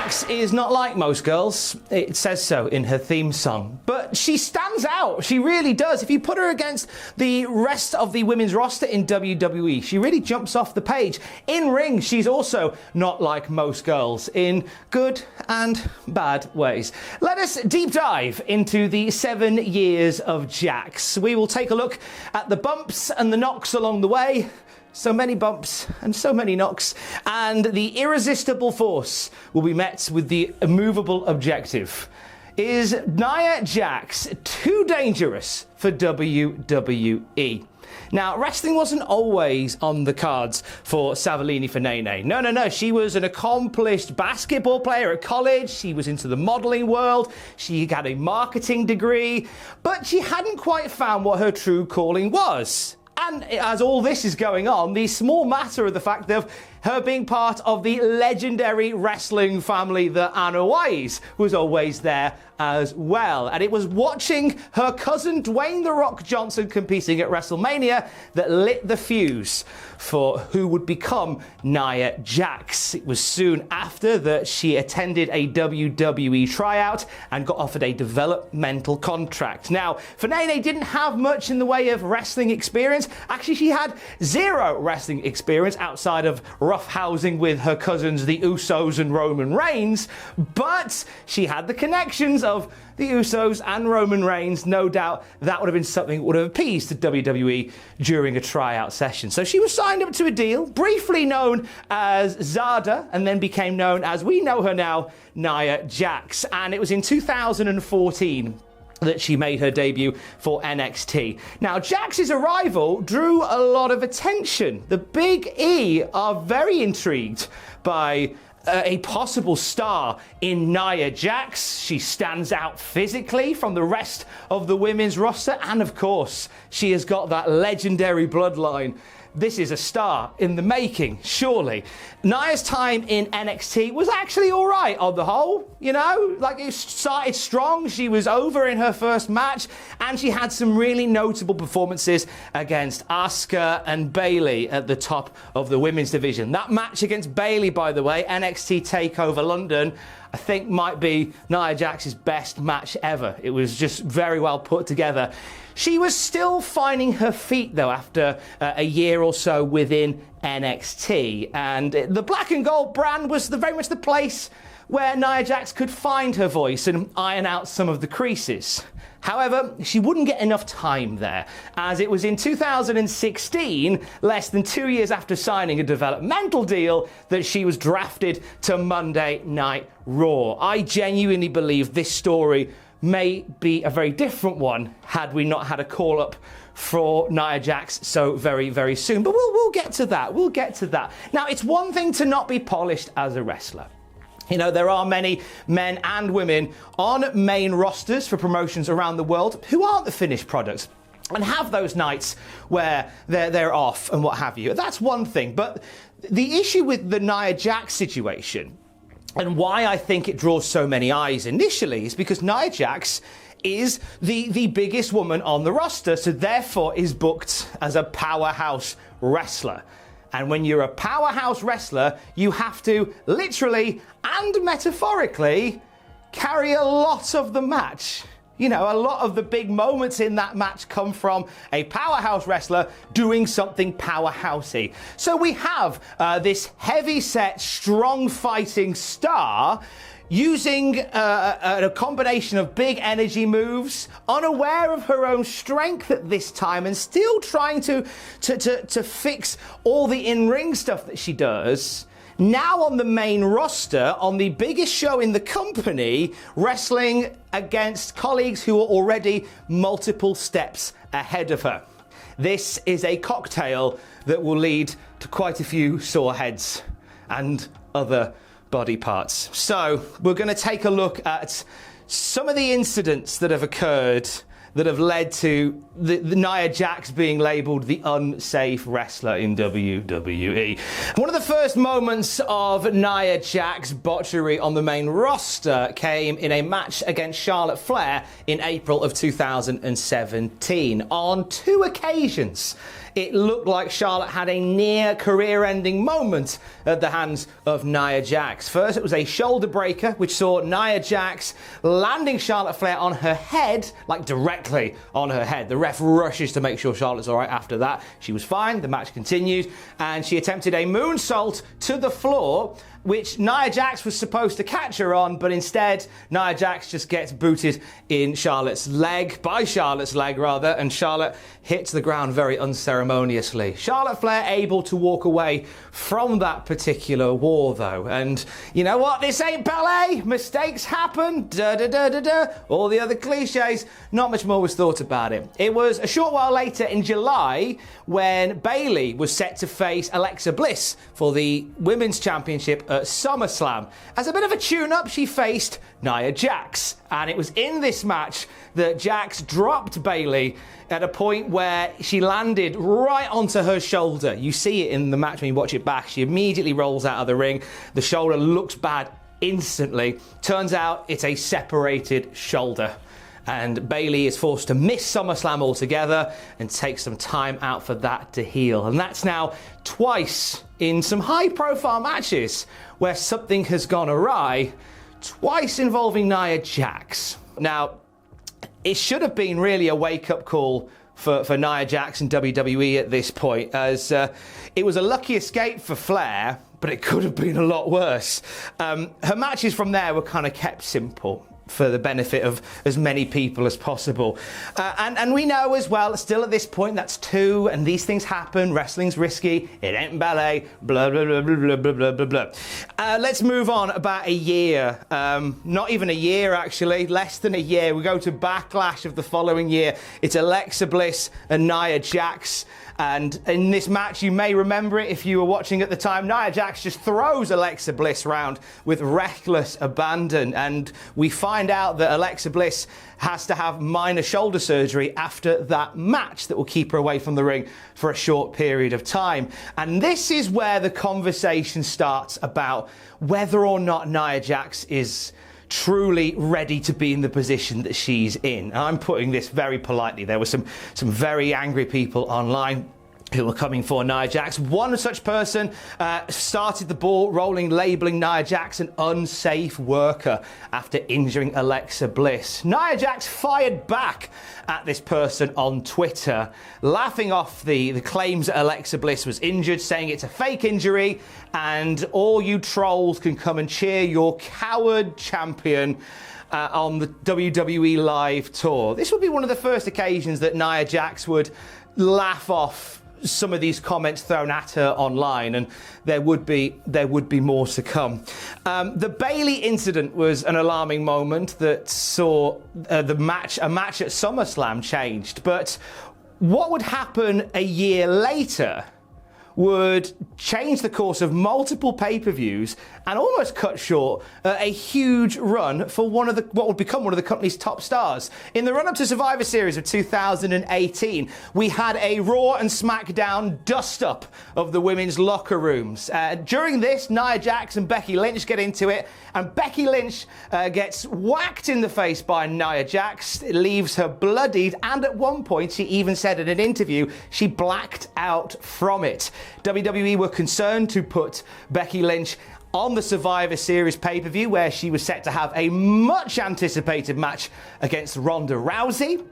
Jax is not like most girls. It says so in her theme song. But she stands out. She really does. If you put her against the rest of the women's roster in WWE, she really jumps off the page. In ring, she's also not like most girls in good and bad ways. Let us deep dive into the 7 years of Jax. We will take a look at the bumps and the knocks along the way. So many bumps and so many knocks, and the irresistible force will be met with the immovable objective. Is Nia Jax too dangerous for WWE? Now, wrestling wasn't always on the cards for Savallini for Nene. No. She was an accomplished basketball player at college. She was into the modeling world. She had a marketing degree, but she hadn't quite found what her true calling was. And as all this is going on, the small matter of the fact of her being part of the legendary wrestling family, the Anoa'is, was always there as well. And it was watching her cousin Dwayne "The Rock" Johnson competing at WrestleMania that lit the fuse for who would become Nia Jax. It was soon after that she attended a WWE tryout and got offered a developmental contract. Now, Nene didn't have much in the way of wrestling experience. Actually, she had zero wrestling experience outside of roughhousing with her cousins, the Usos and Roman Reigns, but she had the connections of the Usos and Roman Reigns. No doubt that would have been something that would have appeased to WWE during a tryout session. So she was signed up to a deal, briefly known as Zada, and then became known as we know her now, Nia Jax. And it was in 2014 that she made her debut for NXT. Now, Jax's arrival drew a lot of attention. The Big E are very intrigued by a possible star in Nia Jax. She stands out physically from the rest of the women's roster, and of course, she has got that legendary bloodline. This is a star in the making, surely. Nia's time in NXT was actually all right on the whole, you know? Like, it started strong. She was over in her first match, and she had some really notable performances against Asuka and Bayley at the top of the women's division. That match against Bayley, by the way, NXT TakeOver London, I think might be Nia Jax's best match ever. It was just very well put together. She was still finding her feet, though, after a year or so within NXT. And the black and gold brand was very much the place where Nia Jax could find her voice and iron out some of the creases. However, she wouldn't get enough time there, as it was in 2016, less than 2 years after signing a developmental deal, that she was drafted to Monday Night Raw. I genuinely believe this story may be a very different one had we not had a call-up for Nia Jax so very, very soon. But we'll get to that. We'll get to that. Now, it's one thing to not be polished as a wrestler. You know, there are many men and women on main rosters for promotions around the world who aren't the finished products and have those nights where they're off and what have you. That's one thing. But the issue with the Nia Jax situation, and why I think it draws so many eyes initially, is because Nia Jax is the biggest woman on the roster, so therefore is booked as a powerhouse wrestler. And when you're a powerhouse wrestler, you have to literally and metaphorically carry a lot of the match. You know, a lot of the big moments in that match come from a powerhouse wrestler doing something powerhousey. So we have this heavy-set, strong-fighting star using a combination of big energy moves, unaware of her own strength at this time, and still trying to fix all the in-ring stuff that she does. Now on the main roster, on the biggest show in the company, wrestling against colleagues who are already multiple steps ahead of her. This is a cocktail that will lead to quite a few sore heads and other body parts. So we're going to take a look at some of the incidents that have occurred that have led to the Nia Jax being labelled the unsafe wrestler in WWE. One of the first moments of Nia Jax botchery on the main roster came in a match against Charlotte Flair in April of 2017. On 2 occasions it looked like Charlotte had a near career-ending moment at the hands of Nia Jax. First, it was a shoulder breaker, which saw Nia Jax landing Charlotte Flair on her head, like directly on her head. The ref rushes to make sure Charlotte's all right after that. She was fine, the match continued, and she attempted a moonsault to the floor, which Nia Jax was supposed to catch her on, but instead Nia Jax just gets booted in Charlotte's leg, by Charlotte's leg rather, and Charlotte hits the ground very unceremoniously. Charlotte Flair able to walk away from that particular war though, and you know what, this ain't ballet, mistakes happen, all the other cliches, not much more was thought about it. It was a short while later in July when Bayley was set to face Alexa Bliss for the Women's Championship at SummerSlam. As a bit of a tune-up, she faced Nia Jax, and it was in this match that Jax dropped Bayley at a point where she landed right onto her shoulder. You see it in the match when you watch it back. She immediately rolls out of the ring. The shoulder looks bad instantly. Turns out it's a separated shoulder. And Bayley is forced to miss SummerSlam altogether and take some time out for that to heal. And that's now twice in some high-profile matches where something has gone awry, twice involving Nia Jax. Now, it should have been really a wake-up call for Nia Jax and WWE at this point, as it was a lucky escape for Flair, but it could have been a lot worse. Her matches from there were kind of kept simple for the benefit of as many people as possible. And we know as well, still at this point, that's two, and these things happen, wrestling's risky, it ain't ballet, blah, blah, blah, blah, blah, blah, blah, blah. Let's move on about a year, not even a year actually, less than a year. We go to Backlash of the following year. It's Alexa Bliss and Nia Jax. And in this match, you may remember it if you were watching at the time, Nia Jax just throws Alexa Bliss round with reckless abandon. And we find out that Alexa Bliss has to have minor shoulder surgery after that match that will keep her away from the ring for a short period of time. And this is where the conversation starts about whether or not Nia Jax is truly ready to be in the position that she's in. And I'm putting this very politely. There were some very angry people online who were coming for Nia Jax. One such person started the ball rolling, labelling Nia Jax an unsafe worker after injuring Alexa Bliss. Nia Jax fired back at this person on Twitter, laughing off the claims that Alexa Bliss was injured, saying it's a fake injury, and all you trolls can come and cheer your coward champion on the WWE Live tour. This would be one of the first occasions that Nia Jax would laugh off some of these comments thrown at her online, and there would be more to come. The Bayley incident was an alarming moment that saw a match at SummerSlam changed, but what would happen a year later would change the course of multiple pay-per-views and almost cut short a huge run for what would become one of the company's top stars. In the run-up to Survivor Series of 2018, we had a Raw and SmackDown dust-up of the women's locker rooms. During this, Nia Jax and Becky Lynch get into it, and Becky Lynch gets whacked in the face by Nia Jax. It leaves her bloodied, and at one point, she even said in an interview, she blacked out from it. WWE were concerned to put Becky Lynch on the Survivor Series pay-per-view, where she was set to have a much anticipated match against Ronda Rousey.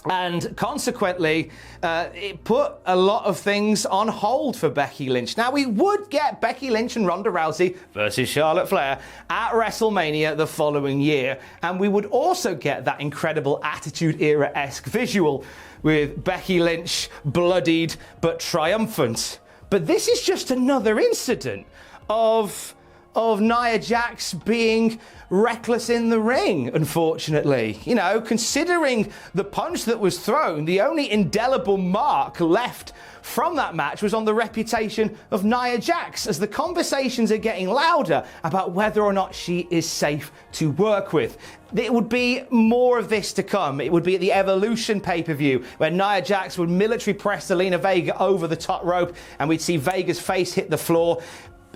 And consequently, it put a lot of things on hold for Becky Lynch. Now, we would get Becky Lynch and Ronda Rousey versus Charlotte Flair at WrestleMania the following year. And we would also get that incredible Attitude Era-esque visual with Becky Lynch bloodied but triumphant. But this is just another incident of Nia Jax being reckless in the ring, unfortunately. You know, considering the punch that was thrown, the only indelible mark left from that match was on the reputation of Nia Jax, as the conversations are getting louder about whether or not she is safe to work with. It would be more of this to come. It would be at the Evolution pay-per-view, where Nia Jax would military press Zelina Vega over the top rope, and we'd see Vega's face hit the floor.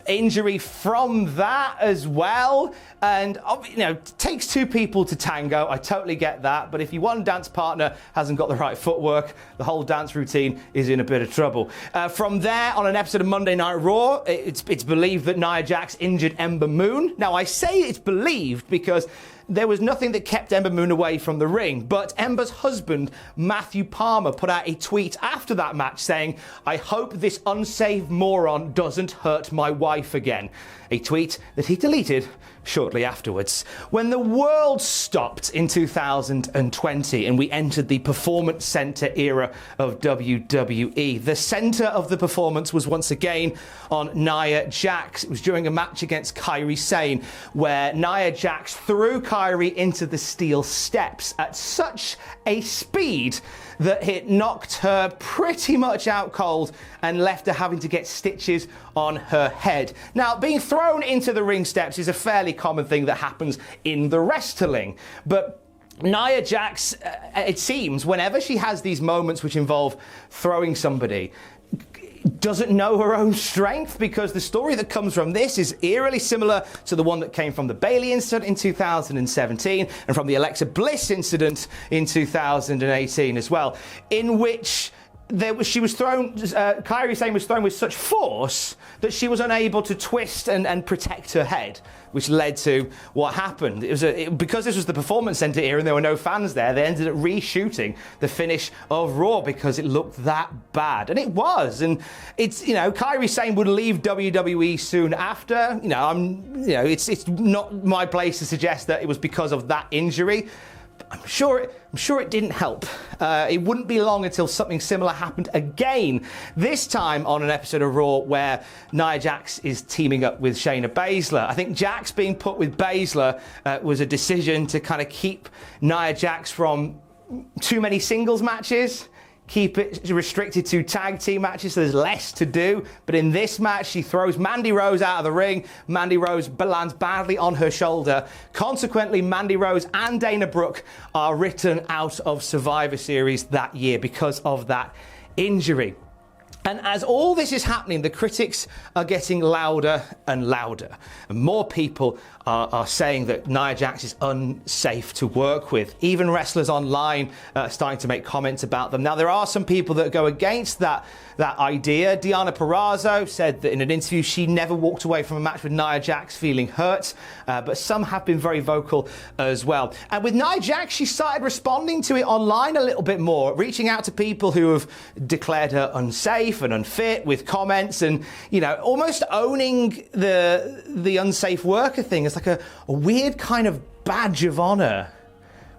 injury from that as well. And, you know, it takes two people to tango. I totally get that. But if your one dance partner hasn't got the right footwork, the whole dance routine is in a bit of trouble. From there, on an episode of Monday Night Raw, it's believed that Nia Jax injured Ember Moon. Now, I say it's believed because there was nothing that kept Ember Moon away from the ring, but Ember's husband, Matthew Palmer, put out a tweet after that match saying, "I hope this unsafe moron doesn't hurt my wife again." A tweet that he deleted shortly afterwards. When the world stopped in 2020 and we entered the Performance Center era of WWE, the center of the performance was once again on Nia Jax. It was during a match against Kairi Sane where Nia Jax threw Kairi into the steel steps at such a speed that it knocked her pretty much out cold and left her having to get stitches on her head. Now, being thrown into the ring steps is a fairly common thing that happens in the wrestling, but Nia Jax, it seems, whenever she has these moments which involve throwing somebody, doesn't know her own strength, because the story that comes from this is eerily similar to the one that came from the Bayley Incident in 2017 and from the Alexa Bliss Incident in 2018 as well, in which she was thrown, Kairi Sane was thrown with such force that she was unable to twist and protect her head, which led to what happened. Because this was the Performance Center era and there were no fans there, they ended up reshooting the finish of Raw because it looked that bad. And it was. And it's, you know, Kairi Sane would leave WWE soon after. It's not my place to suggest that it was because of that injury. I'm sure it didn't help. It wouldn't be long until something similar happened again, this time on an episode of Raw where Nia Jax is teaming up with Shayna Baszler. I think Jax being put with Baszler was a decision to kind of keep Nia Jax from too many singles matches, keep it restricted to tag team matches so there's less to do. But in this match, she throws Mandy Rose out of the ring. Mandy Rose lands badly on her shoulder. Consequently, Mandy Rose and Dana Brooke are written out of Survivor Series that year because of that injury. And as all this is happening, the critics are getting louder and louder. And more people are saying that Nia Jax is unsafe to work with. Even wrestlers online are starting to make comments about them. Now, there are some people that go against that idea. Deonna Purrazzo said that in an interview she never walked away from a match with Nia Jax feeling hurt, but some have been very vocal as well. And with Nia Jax, she started responding to it online a little bit more, reaching out to people who have declared her unsafe and unfit with comments and, you know, almost owning the unsafe worker thing as like a weird kind of badge of honor,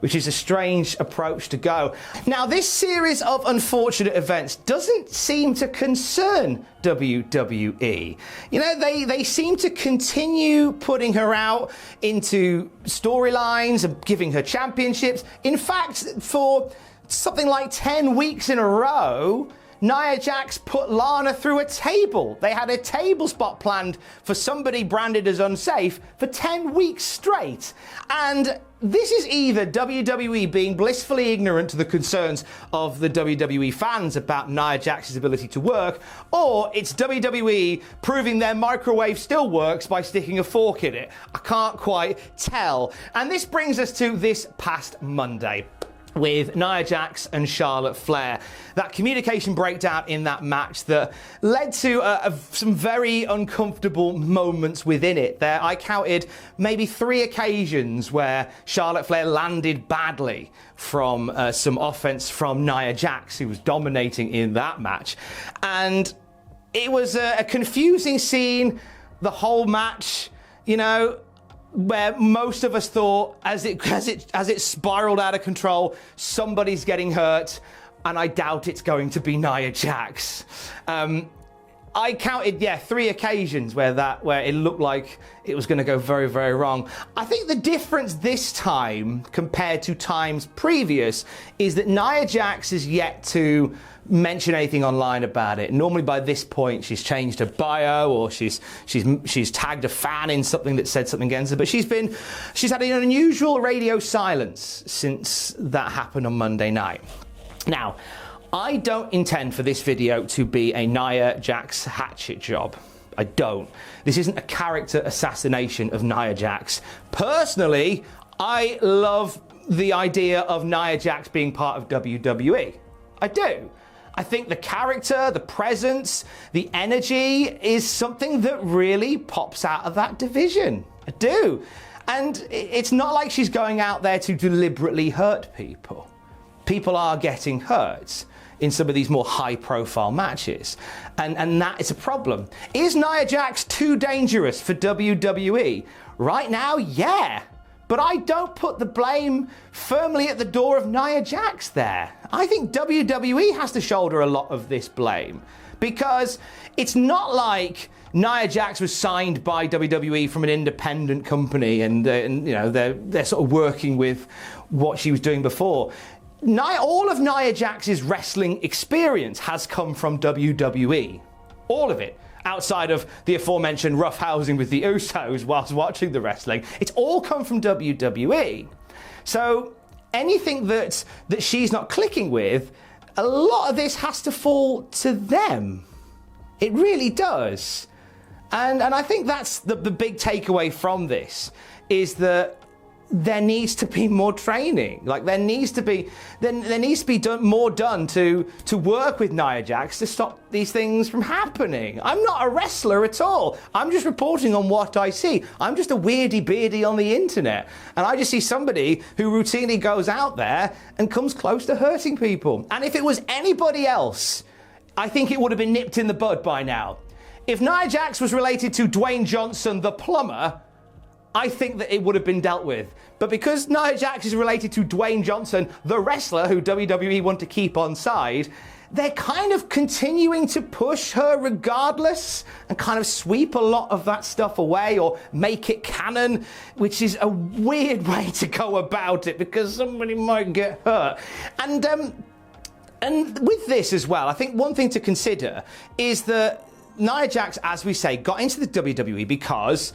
which is a strange approach to go. Now, this series of unfortunate events doesn't seem to concern WWE. You know, they seem to continue putting her out into storylines and giving her championships. In fact, for something like 10 weeks in a row, Nia Jax put Lana through a table. They had a table spot planned for somebody branded as unsafe for 10 weeks straight. And this is either WWE being blissfully ignorant to the concerns of the WWE fans about Nia Jax's ability to work, or it's WWE proving their microwave still works by sticking a fork in it. I can't quite tell. And this brings us to this past Monday with Nia Jax and Charlotte Flair. That communication breakdown in that match that led to some very uncomfortable moments within it. There, I counted maybe 3 occasions where Charlotte Flair landed badly from some offense from Nia Jax, who was dominating in that match. And it was a confusing scene, the whole match, you know, where most of us thought as it spiraled out of control, somebody's getting hurt, and I doubt it's going to be Nia Jax. I counted, 3 occasions where it looked like it was going to go very, very wrong. I think the difference this time compared to times previous is that Nia Jax is yet to mention anything online about it. Normally by this point she's changed her bio or she's tagged a fan in something that said something against her, but she's had an unusual radio silence since that happened on Monday night. Now, I don't intend for this video to be a Nia Jax hatchet job. I don't. This isn't a character assassination of Nia Jax. Personally, I love the idea of Nia Jax being part of WWE. I do. I think the character, the presence, the energy is something that really pops out of that division. I do. And it's not like she's going out there to deliberately hurt people. People are getting hurt in some of these more high-profile matches. And that is a problem. Is Nia Jax too dangerous for WWE? Right now, yeah. But I don't put the blame firmly at the door of Nia Jax there. I think WWE has to shoulder a lot of this blame, because it's not like Nia Jax was signed by WWE from an independent company and you know, they're sort of working with what she was doing before. All of Nia Jax's wrestling experience has come from WWE. All of it. Outside of the aforementioned roughhousing with the Usos whilst watching the wrestling, it's all come from WWE. So anything that she's not clicking with, a lot of this has to fall to them. It really does. And I think that's the big takeaway from this, is that there needs to be more training. Like there needs to be more done to work with Nia Jax to stop these things from happening. I'm not a wrestler at all. I'm just reporting on what I see. I'm just a weirdy beardy on the internet, and I just see somebody who routinely goes out there and comes close to hurting people. And if it was anybody else, I think it would have been nipped in the bud by now. If Nia Jax was related to Dwayne Johnson, the plumber, I think that it would have been dealt with. But because Nia Jax is related to Dwayne Johnson, the wrestler who WWE want to keep on side, they're kind of continuing to push her regardless and kind of sweep a lot of that stuff away or make it canon, which is a weird way to go about it because somebody might get hurt. And with this as well, I think one thing to consider is that Nia Jax, as we say, got into the WWE because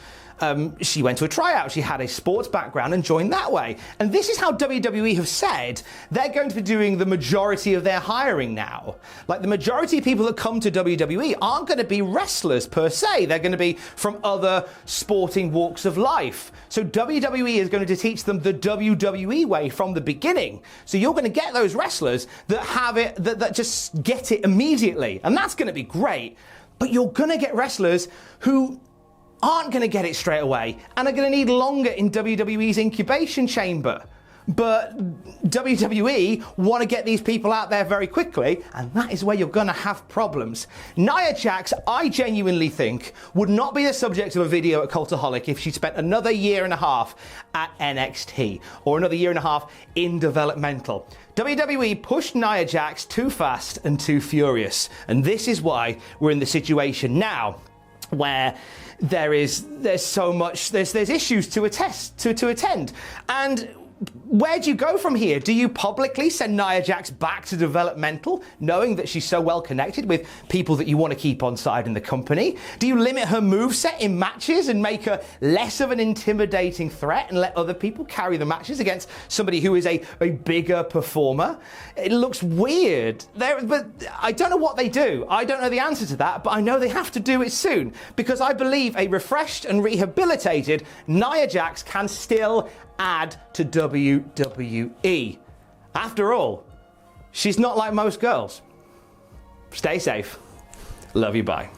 she went to a tryout. She had a sports background and joined that way. And this is how WWE have said they're going to be doing the majority of their hiring now. Like the majority of people that come to WWE aren't going to be wrestlers per se. They're going to be from other sporting walks of life. So WWE is going to teach them the WWE way from the beginning. So you're going to get those wrestlers that have it, that just get it immediately. And that's going to be great. But you're going to get wrestlers who aren't going to get it straight away and are going to need longer in WWE's incubation chamber. But WWE want to get these people out there very quickly, and that is where you're going to have problems. Nia Jax, I genuinely think, would not be the subject of a video at Cultaholic if she spent another year and a half at NXT or another year and a half in developmental. WWE pushed Nia Jax too fast and too furious, and this is why we're in the situation now where there's so much, there's issues to attend. And where do you go from here? Do you publicly send Nia Jax back to developmental, knowing that she's so well connected with people that you want to keep on side in the company? Do you limit her moveset in matches and make her less of an intimidating threat and let other people carry the matches against somebody who is a bigger performer? It looks weird. But I don't know what they do. I don't know the answer to that, but I know they have to do it soon, because I believe a refreshed and rehabilitated Nia Jax can still add to WWE. After all, she's not like most girls. Stay safe. Love you, bye.